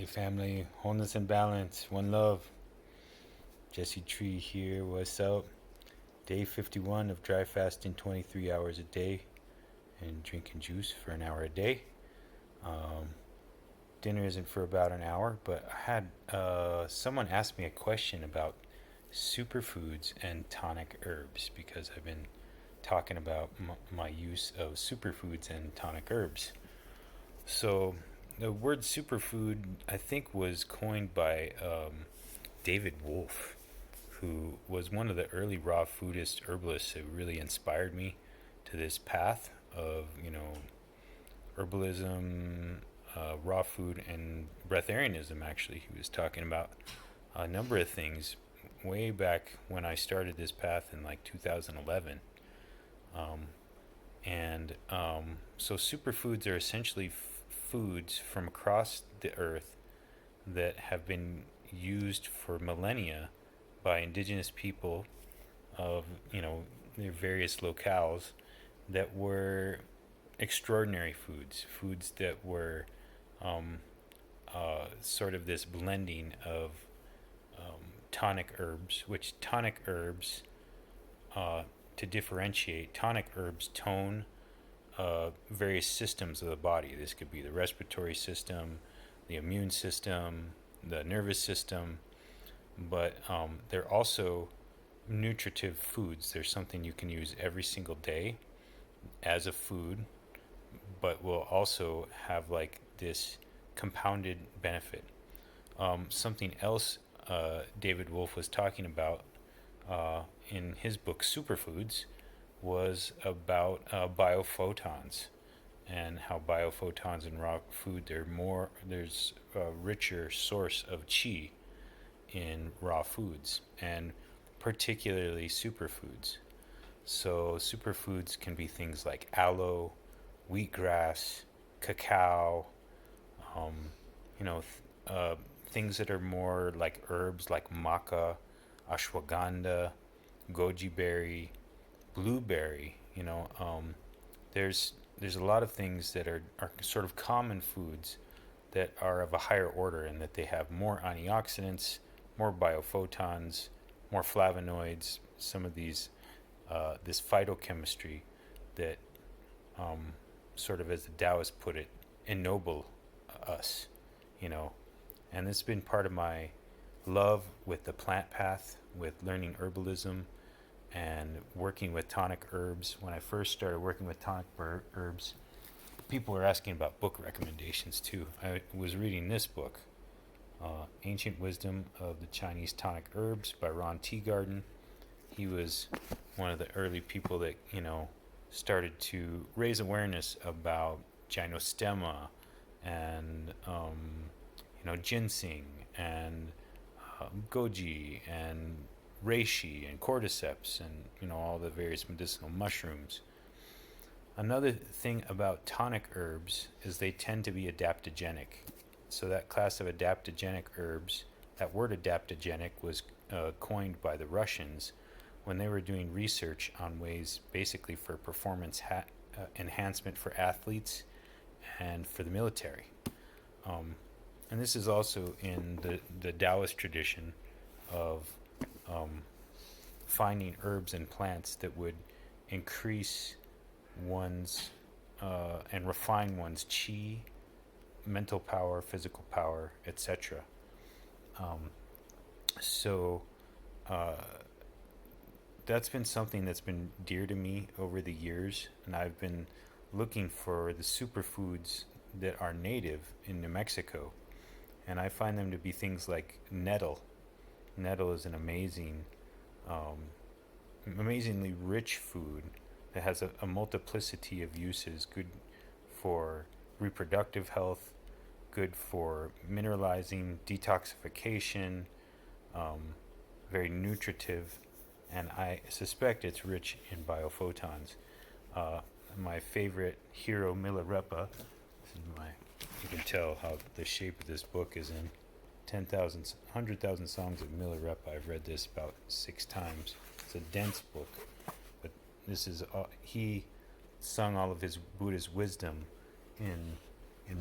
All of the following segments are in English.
Hey family, wholeness and balance, one love. Jesse Tree here, what's up? Day 51 of dry fasting 23 hours a day and drinking juice for an hour a day. Um, Dinner isn't for about an hour, but I had someone ask me a question about superfoods and tonic herbs because I've been talking about my use of superfoods and tonic herbs. So, the word superfood, I think, was coined by David Wolfe, who was one of the early raw foodist herbalists who really inspired me to this path of, herbalism, raw food, and breatharianism. Actually, he was talking about a number of things way back when I started this path in like 2011. Um, so, superfoods are essentially foods from across the earth that have been used for millennia by indigenous people of their various locales that were extraordinary foods that were um, sort of this blending of tonic herbs, which tonic herbs, uh, to differentiate, tonic herbs tone various systems of the body. This could be the respiratory system, the immune system, the nervous system, but they're also nutritive foods. There's something you can use every single day as a food, but will also have like this compounded benefit. Something else David Wolfe was talking about in his book Superfoods was about biophotons and how biophotons in raw food there's a richer source of chi in raw foods and particularly superfoods. So superfoods can be things like aloe, wheatgrass, cacao, um, you know, things that are more like herbs like maca, ashwagandha, goji berry, blueberry. There's a lot of things that are sort of common foods that are of a higher order and that they have more antioxidants, more biophotons, more flavonoids, some of this phytochemistry that, sort of as the Taoists put it, ennoble us, you know. And this has been part of my love with the plant path, with learning herbalism and working with tonic herbs. When I first started working with tonic herbs, people were asking about book recommendations too. I was reading this book, Ancient Wisdom of the Chinese Tonic Herbs by Ron Teagarden. He was one of the early people that, started to raise awareness about gynostemma and, ginseng and goji and reishi and cordyceps and, all the various medicinal mushrooms. Another thing about tonic herbs is they tend to be adaptogenic. So that class of adaptogenic herbs, that word adaptogenic was coined by the Russians when they were doing research on ways basically for performance enhancement for athletes and for the military. And this is also in the Taoist tradition of finding herbs and plants that would increase one's and refine one's chi, mental power, physical power, etc. So that's been something that's been dear to me over the years, and I've been looking for the superfoods that are native in New Mexico, and I find them to be things like nettle. Nettle is an amazingly rich food that has a multiplicity of uses. Good for reproductive health, good for mineralizing, detoxification, very nutritive, and I suspect it's rich in biophotons. My favorite hero, Milarepa, you can tell how the shape of this book is in 10,000, 100,000 songs of Milarepa. I've read this about 6 times. It's a dense book, but this is he sung all of his Buddhist wisdom in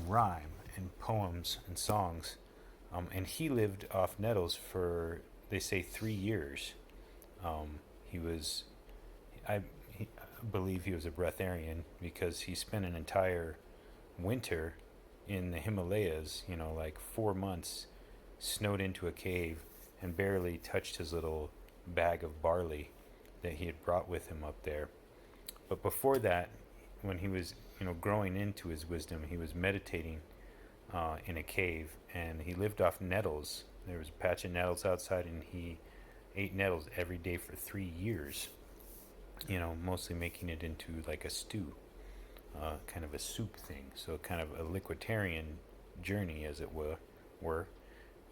rhyme, in poems and songs. And he lived off nettles for, they say, 3 years. He was, I believe he was a breatharian because he spent an entire winter in the Himalayas, like 4 months, snowed into a cave and barely touched his little bag of barley that he had brought with him up there. But before that, when he was, growing into his wisdom, he was meditating in a cave, and he lived off nettles. There was a patch of nettles outside, and he ate nettles every day for 3 years. Mostly making it into like a stew, kind of a soup thing. So kind of a liquidarian journey, as it were.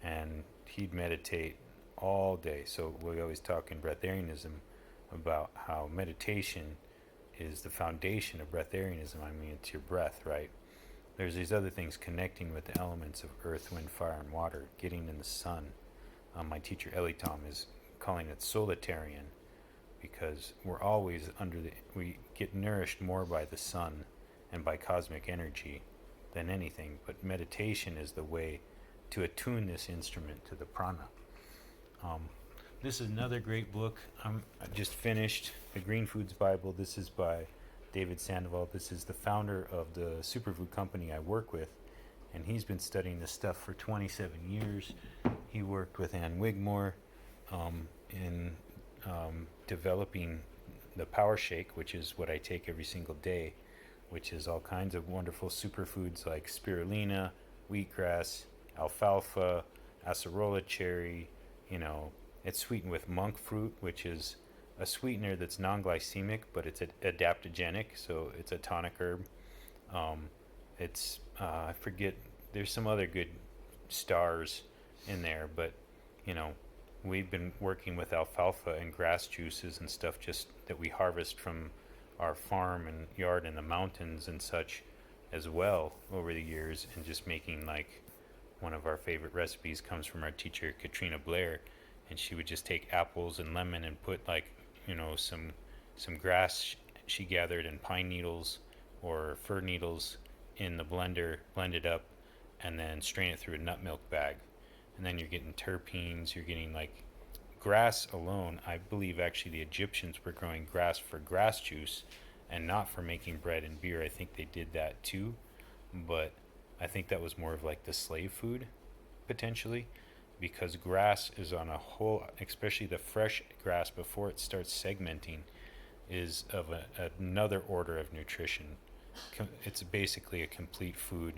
And he'd meditate all day. So we always talk in Breatharianism about how meditation is the foundation of Breatharianism. I mean, it's your breath, right? There's these other things, connecting with the elements of earth, wind, fire, and water, getting in the sun. My teacher Elitom is calling it solitarian, because we're always we get nourished more by the sun and by cosmic energy than anything. But meditation is the way to attune this instrument to the prana. This is another great book. I just finished the Green Foods Bible. This is by David Sandoval. This is the founder of the superfood company I work with, and he's been studying this stuff for 27 years. He worked with Ann Wigmore in developing the Power Shake, which is what I take every single day, which is all kinds of wonderful superfoods like spirulina, wheatgrass, alfalfa, acerola cherry. It's sweetened with monk fruit, which is a sweetener that's non-glycemic, but it's adaptogenic, so it's a tonic herb. It's I forget, there's some other good stars in there, but we've been working with alfalfa and grass juices and stuff just that we harvest from our farm and yard in the mountains and such as well over the years, and just making, like, one of our favorite recipes comes from our teacher Katrina Blair, and she would just take apples and lemon and put, like, some grass she gathered and pine needles or fir needles in the blender, blend it up, and then strain it through a nut milk bag. And then you're getting terpenes, you're getting, like, grass alone. I believe actually the Egyptians were growing grass for grass juice and not for making bread and beer. I think they did that too, but I think that was more of like the slave food, potentially, because grass is on a whole, especially the fresh grass before it starts segmenting, is of another order of nutrition. It's basically a complete food,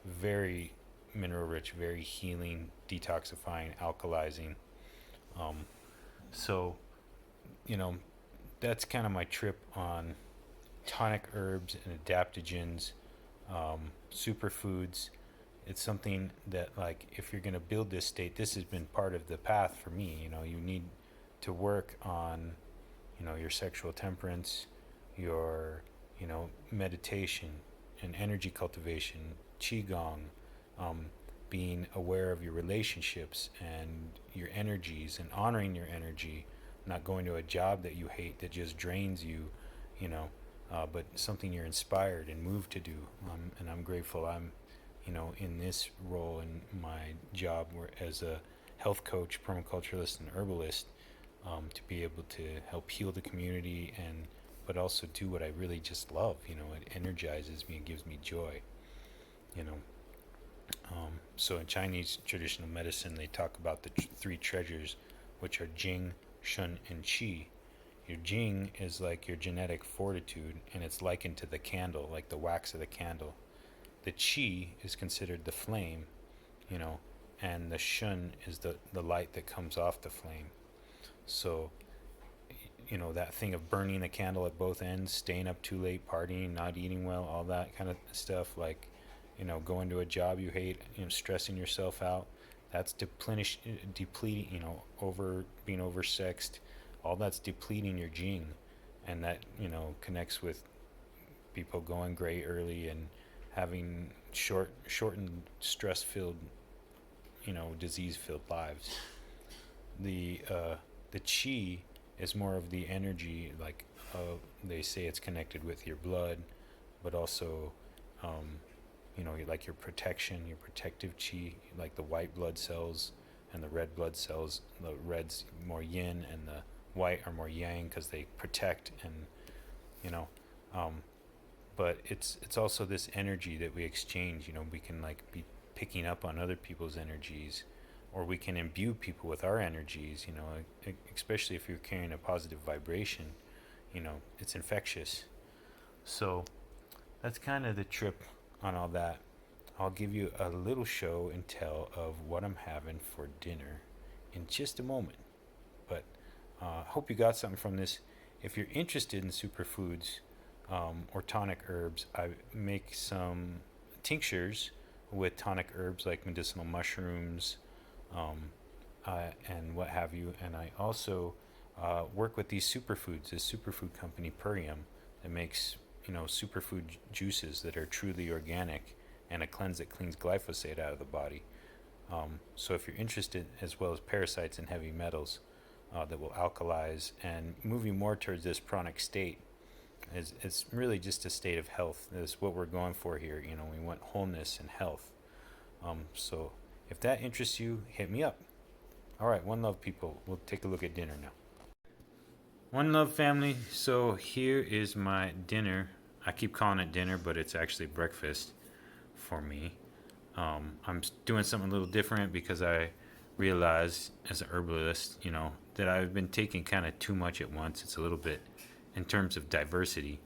very mineral rich, very healing, detoxifying, alkalizing. So, that's kind of my trip on tonic herbs and adaptogens, superfoods. It's something that, like, if you're going to build this state, this has been part of the path for me. You need to work on, your sexual temperance, your, meditation and energy cultivation, qigong, being aware of your relationships and your energies and honoring your energy, not going to a job that you hate that just drains you, but something you're inspired and moved to do. And I'm grateful I'm, in this role in my job as a health coach, permaculturalist, and herbalist, to be able to help heal the community, but also do what I really just love. It energizes me and gives me joy. So in Chinese traditional medicine, they talk about the three treasures, which are Jing, Shun, and Qi. Your Jing is like your genetic fortitude, and it's likened to the candle, like the wax of the candle. The Qi is considered the flame, and the Shun is the light that comes off the flame. So, that thing of burning the candle at both ends, staying up too late, partying, not eating well, all that kind of stuff, like, going to a job you hate, stressing yourself out, that's depleting, being oversexed, all that's depleting your Jing, and that, connects with people going gray early and having shortened, stress-filled, disease-filled lives. The Qi is more of the energy, like, they say it's connected with your blood, but also, like your protection, your protective chi, like the white blood cells and the red blood cells. The red's more yin and the white are more yang because they protect, and you know um, but it's also this energy that we exchange. We can like be picking up on other people's energies, or we can imbue people with our energies, especially if you're carrying a positive vibration. It's infectious. So that's kind of the trip on all that. I'll give you a little show and tell of what I'm having for dinner in just a moment. But hope you got something from this. If you're interested in superfoods or tonic herbs, I make some tinctures with tonic herbs like medicinal mushrooms and what have you. And I also work with these superfoods, this superfood company, Purium, that makes superfood juices that are truly organic and a cleanse that cleans glyphosate out of the body. So if you're interested, as well as parasites and heavy metals that will alkalize and move you more towards this pranic state, it's really just a state of health. That's what we're going for here. We want wholeness and health. So if that interests you, hit me up. All right, one love, people. We'll take a look at dinner now. One love, family. So here is my dinner. I keep calling it dinner, but it's actually breakfast for me. I'm doing something a little different because I realized as an herbalist, that I've been taking kind of too much at once. It's a little bit, in terms of diversity,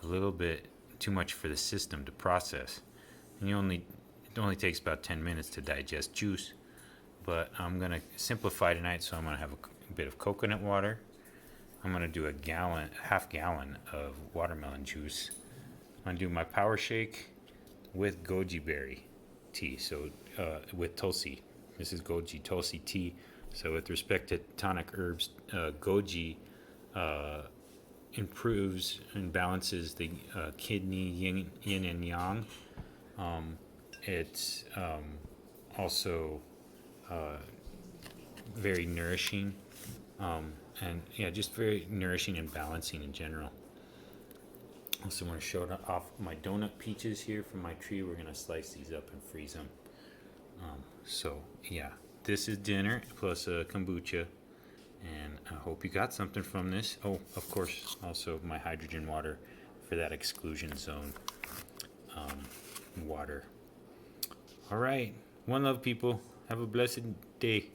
a little bit too much for the system to process. And it only takes about 10 minutes to digest juice. But I'm going to simplify tonight, so I'm going to have a bit of coconut water. I'm going to do half gallon of watermelon juice. I'm going to do my power shake with goji berry tea, so with tulsi. This is goji tulsi tea. So with respect to tonic herbs, goji improves and balances the kidney yin and yang. It's also very nourishing, and just very nourishing and balancing in general. Also want to show off my donut peaches here from my tree. We're going to slice these up and freeze them. This is dinner plus a kombucha, and I hope you got something from this. Oh, of course, also my hydrogen water for that exclusion zone water. All right, one love, people. Have a blessed day.